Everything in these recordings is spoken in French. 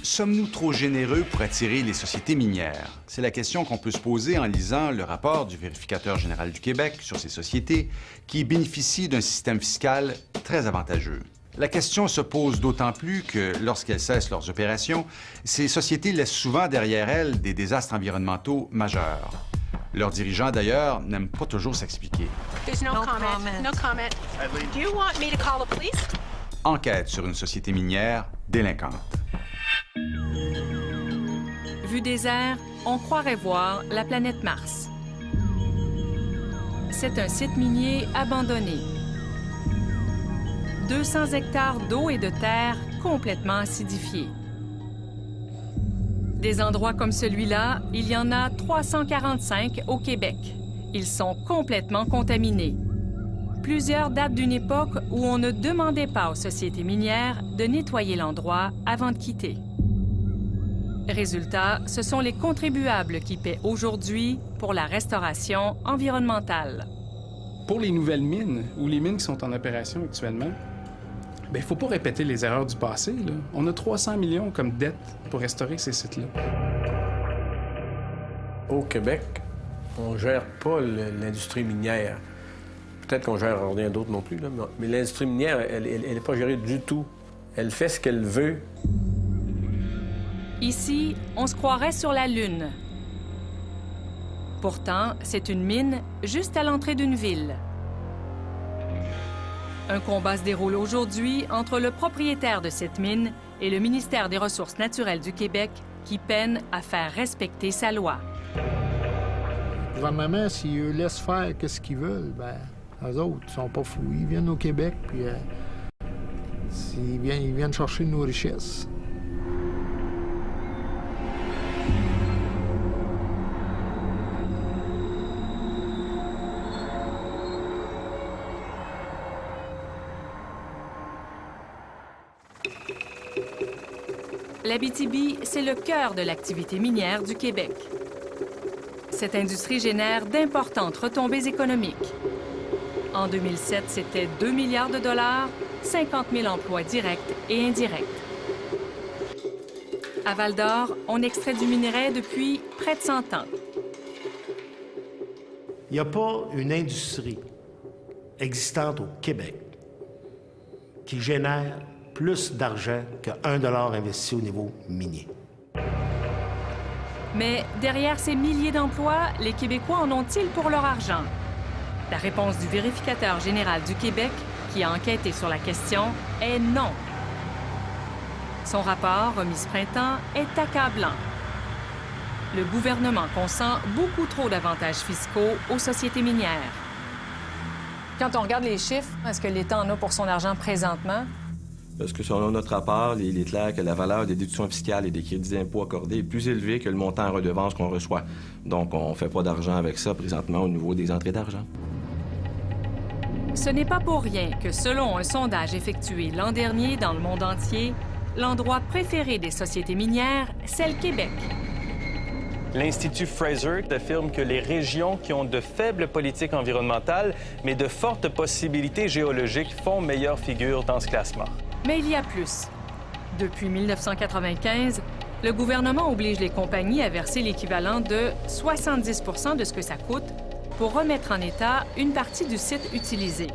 Sommes-nous trop généreux pour attirer les sociétés minières? C'est la question qu'on peut se poser en lisant le rapport du vérificateur général du Québec sur ces sociétés qui bénéficient d'un système fiscal très avantageux. La question se pose d'autant plus que, lorsqu'elles cessent leurs opérations, ces sociétés laissent souvent derrière elles des désastres environnementaux majeurs. Leurs dirigeants, d'ailleurs, n'aiment pas toujours s'expliquer. Enquête sur une société minière délinquante. Vue des airs, on croirait voir la planète Mars. C'est un site minier abandonné. 200 hectares d'eau et de terre complètement acidifiés. Des endroits comme celui-là, il y en a 345 au Québec. Ils sont complètement contaminés. Plusieurs datent d'une époque où on ne demandait pas aux sociétés minières de nettoyer l'endroit avant de quitter. Résultat, ce sont les contribuables qui paient aujourd'hui pour la restauration environnementale. Pour les nouvelles mines ou les mines qui sont en opération actuellement, il ne faut pas répéter les erreurs du passé, là. On a 300 millions comme dette pour restaurer ces sites-là. Au Québec, on ne gère pas l'industrie minière. Peut-être qu'on gère rien d'autre non plus, là, mais l'industrie minière, elle n'est pas gérée du tout. Elle fait ce qu'elle veut. Ici, on se croirait sur la Lune. Pourtant, c'est une mine juste à l'entrée d'une ville. Un combat se déroule aujourd'hui entre le propriétaire de cette mine et le ministère des Ressources naturelles du Québec qui peine à faire respecter sa loi. Le gouvernement, s'ils laissent faire ce qu'ils veulent, bien, eux autres, ils sont pas fous. Ils viennent au Québec, puis ils viennent chercher nos richesses. L'Abitibi, c'est le cœur de l'activité minière du Québec. Cette industrie génère d'importantes retombées économiques. En 2007, c'était 2 milliards de dollars, 50 000 emplois directs et indirects. À Val-d'Or, on extrait du minerai depuis près de 100 ans. Il n'y a pas une industrie existante au Québec qui génère plus d'argent que 1 $ investi au niveau minier. Mais derrière ces milliers d'emplois, les Québécois en ont-ils pour leur argent? La réponse du vérificateur général du Québec, qui a enquêté sur la question, est non. Son rapport, remis ce printemps, est accablant. Le gouvernement consent beaucoup trop d'avantages fiscaux aux sociétés minières. Quand on regarde les chiffres, est-ce que l'État en a pour son argent présentement? Parce que selon notre rapport, il est clair que la valeur des déductions fiscales et des crédits d'impôt accordés est plus élevée que le montant en redevance qu'on reçoit. Donc, on ne fait pas d'argent avec ça présentement au niveau des entrées d'argent. Ce n'est pas pour rien que, selon un sondage effectué l'an dernier dans le monde entier, l'endroit préféré des sociétés minières, c'est le Québec. L'Institut Fraser affirme que les régions qui ont de faibles politiques environnementales, mais de fortes possibilités géologiques, font meilleure figure dans ce classement. Mais il y a plus. Depuis 1995, le gouvernement oblige les compagnies à verser l'équivalent de 70 % de ce que ça coûte pour remettre en état une partie du site utilisé.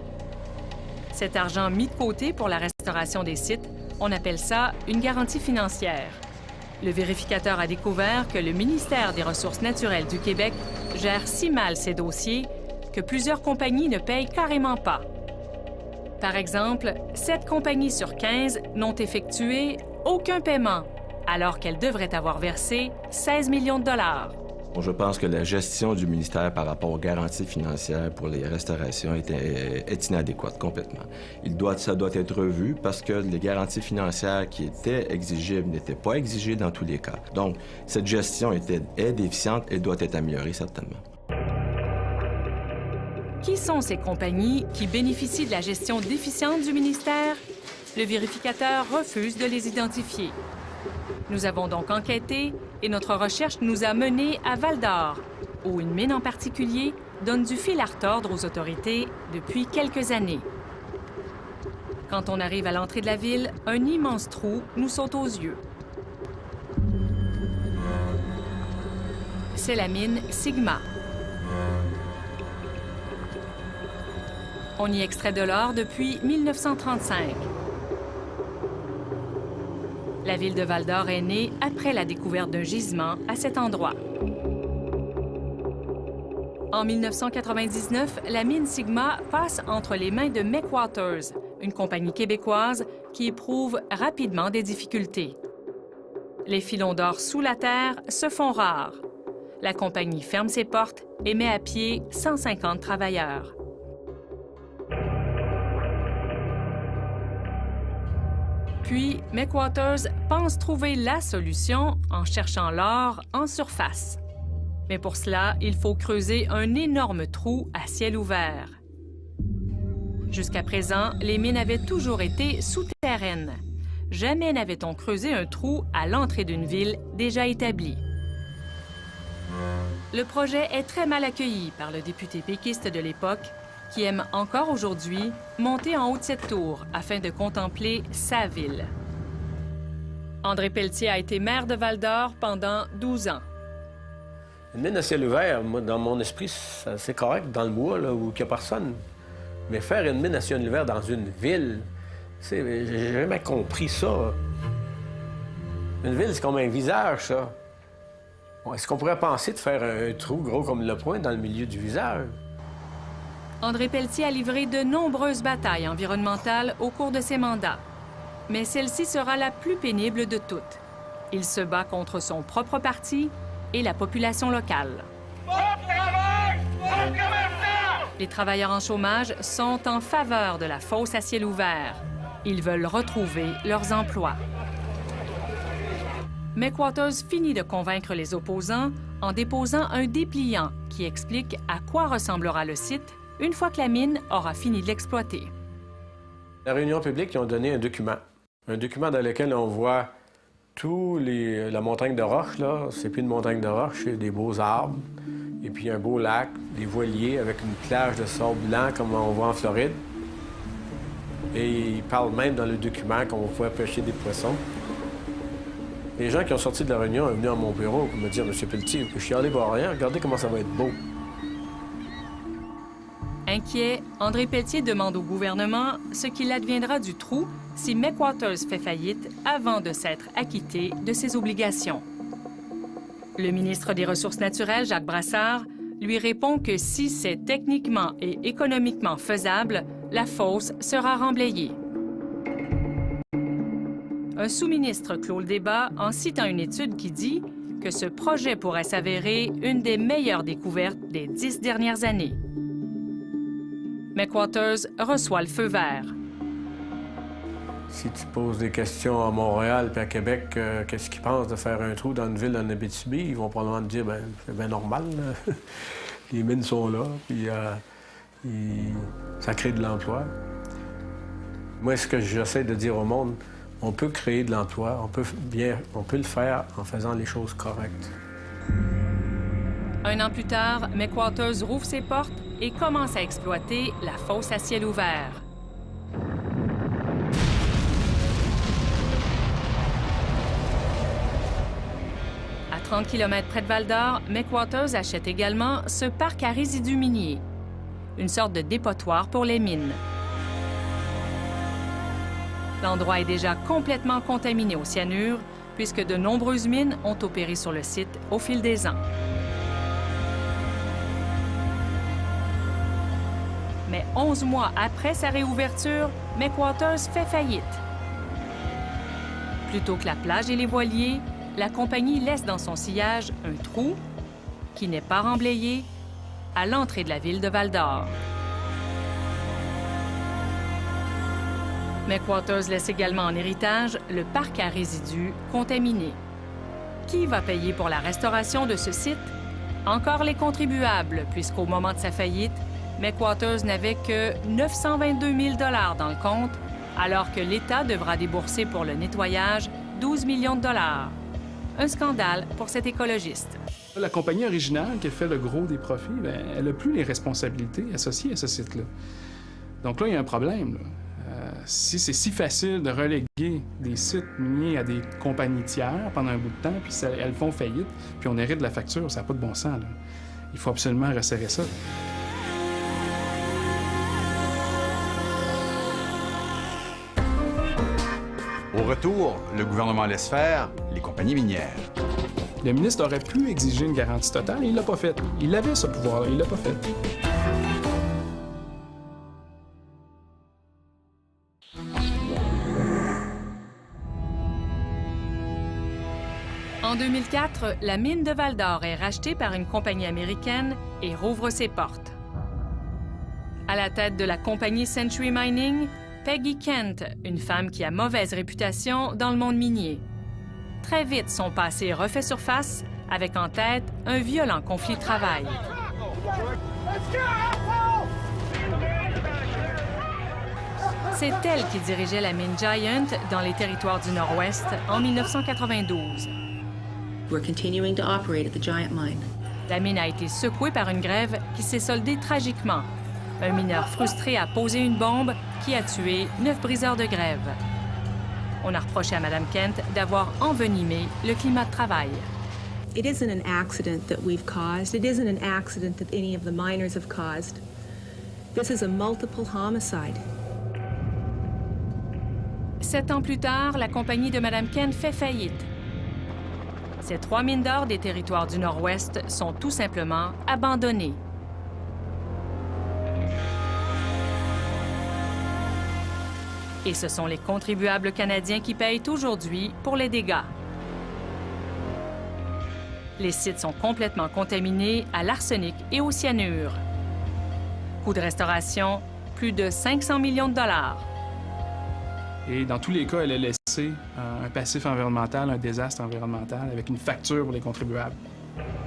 Cet argent mis de côté pour la restauration des sites, on appelle ça une garantie financière. Le vérificateur a découvert que le ministère des Ressources naturelles du Québec gère si mal ces dossiers que plusieurs compagnies ne payent carrément pas. Par exemple, 7 compagnies sur 15 n'ont effectué aucun paiement, alors qu'elles devraient avoir versé 16 millions de dollars. Je pense que la gestion du ministère par rapport aux garanties financières pour les restaurations est inadéquate complètement. Ça doit être revu parce que les garanties financières qui étaient exigibles n'étaient pas exigées dans tous les cas. Donc, cette gestion est déficiente et doit être améliorée certainement. Qui sont ces compagnies qui bénéficient de la gestion déficiente du ministère? Le vérificateur refuse de les identifier. Nous avons donc enquêté et notre recherche nous a menés à Val-d'Or, où une mine en particulier donne du fil à retordre aux autorités depuis quelques années. Quand on arrive à l'entrée de la ville, un immense trou nous saute aux yeux. c'est la mine Sigma. On y extrait de l'or depuis 1935. La ville de Val-d'Or est née après la découverte d'un gisement à cet endroit. En 1999, la mine Sigma passe entre les mains de McWaters, une compagnie québécoise qui éprouve rapidement des difficultés. Les filons d'or sous la terre se font rares. La compagnie ferme ses portes et met à pied 150 travailleurs. Puis, McWaters pense trouver la solution en cherchant l'or en surface. Mais pour cela, il faut creuser un énorme trou à ciel ouvert. Jusqu'à présent, les mines avaient toujours été souterraines. Jamais n'avait-on creusé un trou à l'entrée d'une ville déjà établie. Le projet est très mal accueilli par le député péquiste de l'époque, qui aime encore aujourd'hui monter en haut de cette tour afin de contempler sa ville. André Pelletier a été maire de Val-d'Or pendant 12 ans. Une mine à ciel ouvert, moi, dans mon esprit, c'est correct dans le bois, là, où il n'y a personne. Mais faire une mine à ciel ouvert dans une ville, j'ai jamais compris ça. Une ville, c'est comme un visage, ça. Est-ce qu'on pourrait penser de faire un trou gros comme le poing dans le milieu du visage? André Pelletier a livré de nombreuses batailles environnementales au cours de ses mandats. Mais celle-ci sera la plus pénible de toutes. Il se bat contre son propre parti et la population locale. Les travailleurs en chômage sont en faveur de la fosse à ciel ouvert. Ils veulent retrouver leurs emplois. McWaters finit de convaincre les opposants en déposant un dépliant qui explique à quoi ressemblera le site une fois que la mine aura fini de l'exploiter. La réunion publique, ils ont donné un document dans lequel on voit la montagne de roches, là. C'est plus une montagne de roches, c'est des beaux arbres, et puis un beau lac, des voiliers avec une plage de sable blanc comme on voit en Floride. Et ils parlent même dans le document qu'on pouvait pêcher des poissons. Les gens qui ont sorti de la réunion sont venus à mon bureau pour me dire « Monsieur Pelletier, je suis allé voir rien, regardez comment ça va être beau. » Inquiet, André Pelletier demande au gouvernement ce qu'il adviendra du trou si McWaters fait faillite avant de s'être acquitté de ses obligations. Le ministre des Ressources naturelles, Jacques Brassard, lui répond que si c'est techniquement et économiquement faisable, la fosse sera remblayée. Un sous-ministre clôt le débat en citant une étude qui dit que ce projet pourrait s'avérer une des meilleures découvertes des 10 dernières années. McWaters reçoit le feu vert. Si tu poses des questions à Montréal et à Québec, qu'est-ce qu'ils pensent de faire un trou dans une ville en Abitibi, ils vont probablement te dire, ben c'est bien normal, là. Les mines sont là, puis ça crée de l'emploi. Moi, ce que j'essaie de dire au monde, on peut créer de l'emploi, on peut le faire en faisant les choses correctes. Un an plus tard, McWaters rouvre ses portes et commence à exploiter la fosse à ciel ouvert. À 30 km près de Val-d'Or, McWaters achète également ce parc à résidus miniers, une sorte de dépotoir pour les mines. L'endroit est déjà complètement contaminé au cyanure, puisque de nombreuses mines ont opéré sur le site au fil des ans. Mais 11 mois après sa réouverture, McWaters fait faillite. Plutôt que la plage et les voiliers, la compagnie laisse dans son sillage un trou, qui n'est pas remblayé, à l'entrée de la ville de Val-d'Or. McWaters laisse également en héritage le parc à résidus contaminé. Qui va payer pour la restauration de ce site? Encore les contribuables, puisqu'au moment de sa faillite, McWaters n'avait que 922 000 $ dans le compte, alors que l'État devra débourser pour le nettoyage 12 millions de dollars. Un scandale pour cet écologiste. La compagnie originale qui a fait le gros des profits, bien, elle n'a plus les responsabilités associées à ce site-là. Donc là, il y a un problème, là. si c'est si facile de reléguer des sites miniers à des compagnies tiers pendant un bout de temps, puis elles font faillite, puis on hérite de la facture, ça n'a pas de bon sens, là. Il faut absolument resserrer ça. Au retour, le gouvernement laisse faire les compagnies minières. Le ministre aurait pu exiger une garantie totale et il l'a pas fait. Il avait ce pouvoir-là, il l'a pas fait. En 2004, la mine de Val-d'Or est rachetée par une compagnie américaine et rouvre ses portes. À la tête de la compagnie Century Mining, Peggy Kent, une femme qui a mauvaise réputation dans le monde minier. Très vite, son passé refait surface, avec en tête un violent conflit de travail. C'est elle qui dirigeait la mine Giant dans les territoires du Nord-Ouest en 1992. We're continuing to operate at the Giant mine. La mine a été secouée par une grève qui s'est soldée tragiquement. Un mineur frustré a posé une bombe qui a tué 9 briseurs de grève. On a reproché à Mme Kent d'avoir envenimé le climat de travail. It isn't an accident that we've caused. It isn't an accident that any of the miners have caused. This is a multiple homicide. 7 ans plus tard, la compagnie de Mme Kent fait faillite. Ces 3 mines d'or des territoires du Nord-Ouest sont tout simplement abandonnées. Et ce sont les contribuables canadiens qui payent aujourd'hui pour les dégâts. Les sites sont complètement contaminés à l'arsenic et au cyanure. Coût de restauration, plus de 500 millions de dollars. Et dans tous les cas, elle a laissé un passif environnemental, un désastre environnemental, avec une facture pour les contribuables.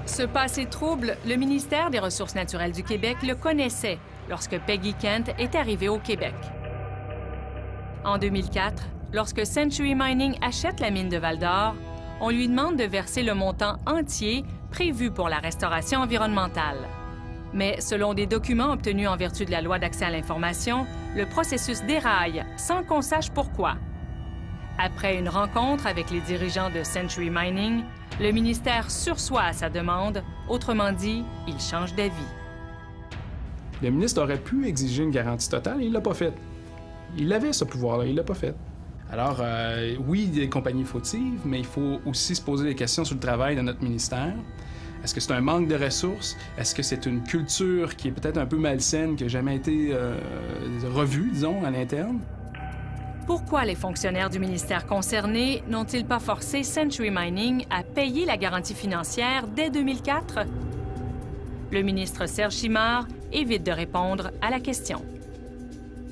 Ce passé trouble, le ministère des Ressources naturelles du Québec le connaissait lorsque Peggy Kent est arrivée au Québec. En 2004, lorsque Century Mining achète la mine de Val-d'Or, on lui demande de verser le montant entier prévu pour la restauration environnementale. Mais selon des documents obtenus en vertu de la loi d'accès à l'information, le processus déraille sans qu'on sache pourquoi. Après une rencontre avec les dirigeants de Century Mining, le ministère sursoit à sa demande, autrement dit, il change d'avis. Le ministre aurait pu exiger une garantie totale et il l'a pas fait. Il avait ce pouvoir-là, il l'a pas fait. Alors, oui, il y a des compagnies fautives, mais il faut aussi se poser des questions sur le travail de notre ministère. Est-ce que c'est un manque de ressources? Est-ce que c'est une culture qui est peut-être un peu malsaine, qui n'a jamais été revue, disons, à l'interne? Pourquoi les fonctionnaires du ministère concerné n'ont-ils pas forcé Century Mining à payer la garantie financière dès 2004? Le ministre Serge Simard évite de répondre à la question.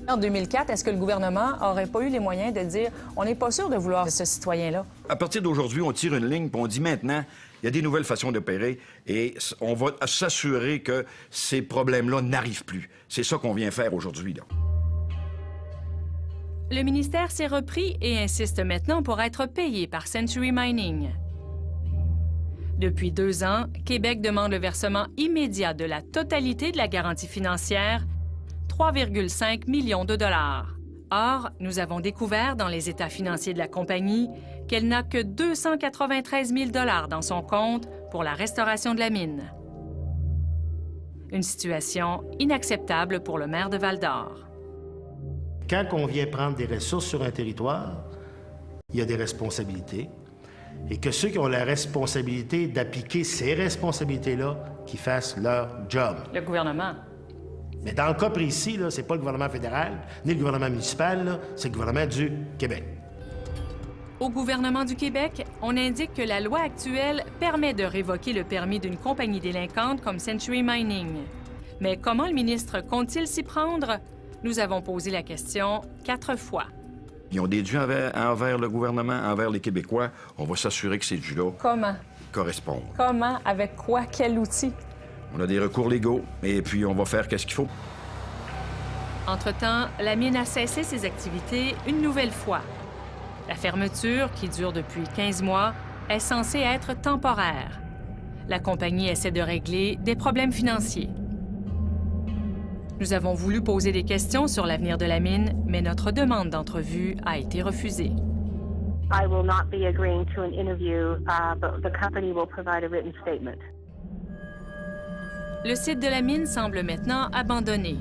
En 2004, est-ce que le gouvernement n'aurait pas eu les moyens de dire « on n'est pas sûr de vouloir ce citoyen-là » ? À partir d'aujourd'hui, on tire une ligne puis on dit maintenant, il y a des nouvelles façons d'opérer et on va s'assurer que ces problèmes-là n'arrivent plus. C'est ça qu'on vient faire aujourd'hui, là. Le ministère s'est repris et insiste maintenant pour être payé par Century Mining. Depuis 2 ans, Québec demande le versement immédiat de la totalité de la garantie financière, 3,5 millions de dollars. Or, nous avons découvert dans les états financiers de la compagnie qu'elle n'a que 293 000 dollars dans son compte pour la restauration de la mine. Une situation inacceptable pour le maire de Val-d'Or. Quand on vient prendre des ressources sur un territoire, il y a des responsabilités. Et que ceux qui ont la responsabilité d'appliquer ces responsabilités-là, qui fassent leur job. Le gouvernement. Mais dans le cas précis, ce n'est pas le gouvernement fédéral, ni le gouvernement municipal, c'est le gouvernement du Québec. Au gouvernement du Québec, on indique que la loi actuelle permet de révoquer le permis d'une compagnie délinquante comme Century Mining. Mais comment le ministre compte-t-il s'y prendre? Nous avons posé la question 4 fois. Ils ont des dus envers le gouvernement, envers les Québécois. On va s'assurer que ces dus-là Comment? Correspondent. Comment? Avec quoi? Quel outil? On a des recours légaux et puis on va faire qu'est-ce qu'il faut. Entre-temps, la mine a cessé ses activités une nouvelle fois. La fermeture, qui dure depuis 15 mois, est censée être temporaire. La compagnie essaie de régler des problèmes financiers. Nous avons voulu poser des questions sur l'avenir de la mine, mais notre demande d'entrevue a été refusée. I will not be agreeing to an interview, but the company will provide a written statement. Le site de la mine semble maintenant abandonné.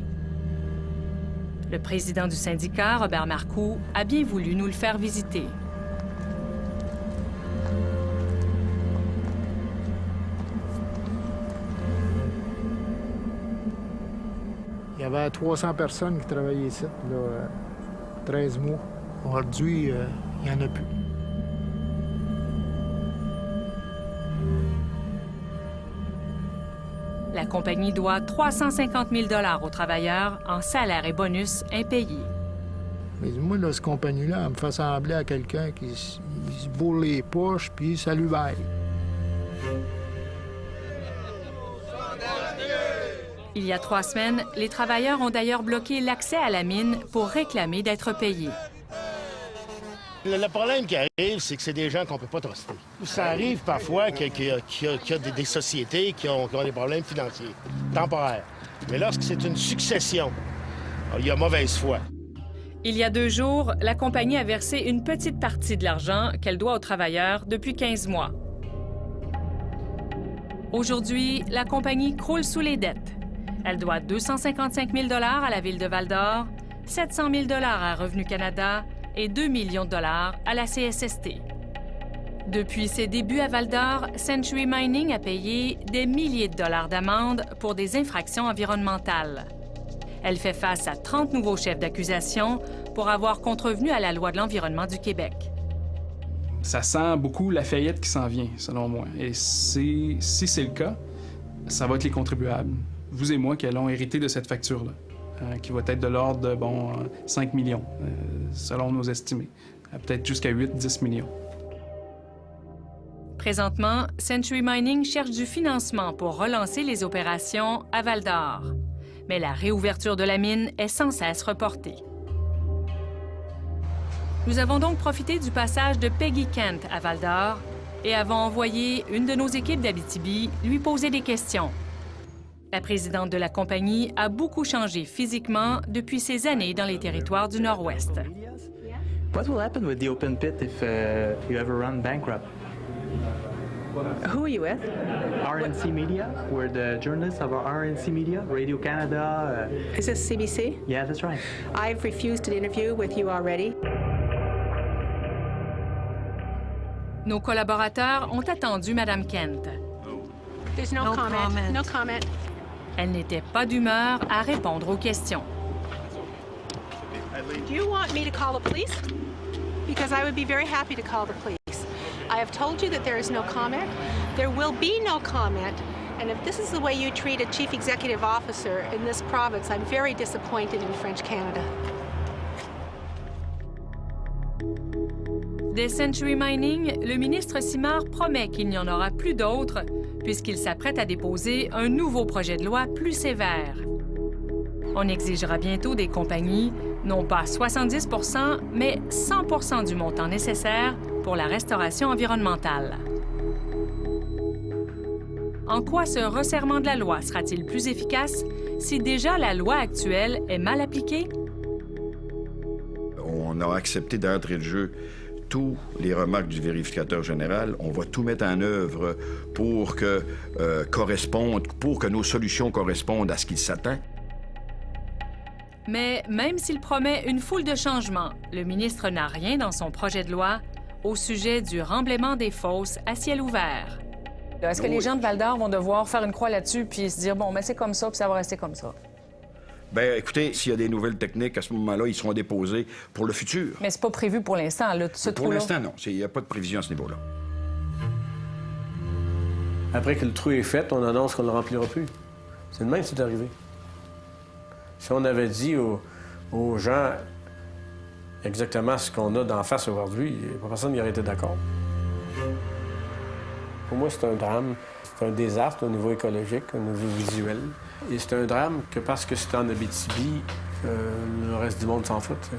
Le président du syndicat, Robert Marcoux, a bien voulu nous le faire visiter. Il y avait 300 personnes qui travaillaient ici, là, 13 mois. Aujourd'hui, il n'y en a plus. La compagnie doit 350 000 $ aux travailleurs en salaire et bonus impayés. Mais moi, là, cette compagnie-là, elle me fait sembler à quelqu'un qui se bourre les poches, puis salut, bye. Il y a 3 semaines, les travailleurs ont d'ailleurs bloqué l'accès à la mine pour réclamer d'être payés. Le problème qui arrive, c'est que c'est des gens qu'on ne peut pas truster. Ça arrive parfois qu'il y a des sociétés qui ont des problèmes financiers, temporaires. Mais lorsque c'est une succession, il y a mauvaise foi. Il y a 2 jours, la compagnie a versé une petite partie de l'argent qu'elle doit aux travailleurs depuis 15 mois. Aujourd'hui, la compagnie croule sous les dettes. Elle doit 255 000 $ à la ville de Val-d'Or, 700 000 $ à Revenu Canada et 2 millions de dollars à la CSST. Depuis ses débuts à Val-d'Or, Century Mining a payé des milliers de dollars d'amende pour des infractions environnementales. Elle fait face à 30 nouveaux chefs d'accusation pour avoir contrevenu à la loi de l'environnement du Québec. Ça sent beaucoup la faillite qui s'en vient, selon moi. Et si c'est le cas, ça va être les contribuables, vous et moi, qui allons hériter de cette facture-là, qui va être de l'ordre de, 5 millions, selon nos estimés. Peut-être jusqu'à 8-10 millions. Présentement, Century Mining cherche du financement pour relancer les opérations à Val-d'Or. Mais la réouverture de la mine est sans cesse reportée. Nous avons donc profité du passage de Peggy Kent à Val-d'Or et avons envoyé une de nos équipes d'Abitibi lui poser des questions. La présidente de la compagnie a beaucoup changé physiquement depuis ses années dans les territoires du Nord-Ouest. What will happen with the open pit if you ever run bankrupt? Who are you with? RNC Media. We're the journalists of RNC Media, Radio-Canada. Is this CBC? Yeah, that's right. I've refused an interview with you already. Nos collaborateurs ont attendu Mme Kent. There's no comment. No comment. Elle n'était pas d'humeur à répondre aux questions. Do you want me to call the police? Because I would be very happy to call the police. I have told you that there is no comment. There will be no comment. And if this is the way you treat a chief executive officer in this province, I'm very disappointed in French Canada. Des Century Mining, le ministre Simard promet qu'il n'y en aura plus d'autres puisqu'il s'apprête à déposer un nouveau projet de loi plus sévère. On exigera bientôt des compagnies, non pas 70 %, mais 100 % du montant nécessaire pour la restauration environnementale. En quoi ce resserrement de la loi sera-t-il plus efficace si déjà la loi actuelle est mal appliquée? On a accepté d'entrer de jeu tous les remarques du vérificateur général. On va tout mettre en œuvre pour que nos solutions correspondent à ce qu'il s'attend. Mais même s'il promet une foule de changements, le ministre n'a rien dans son projet de loi au sujet du remblaiement des fosses à ciel ouvert. Est-ce que les gens de Val-d'Or vont devoir faire une croix là-dessus puis se dire, bon, mais c'est comme ça, puis ça va rester comme ça? Bien, écoutez, s'il y a des nouvelles techniques, à ce moment-là, ils seront déposés pour le futur. Mais c'est pas prévu pour l'instant, là, ce trou-là? Pour l'instant, non. Il n'y a pas de prévision à ce niveau-là. Après que le trou est fait, on annonce qu'on ne le remplira plus. C'est de même que c'est arrivé. Si on avait dit aux gens exactement ce qu'on a d'en face aujourd'hui, personne n'y aurait été d'accord. Pour moi, c'est un drame. C'est un désastre au niveau écologique, au niveau visuel. Et c'est un drame que parce que c'est en Abitibi, le reste du monde s'en fout. T'sais.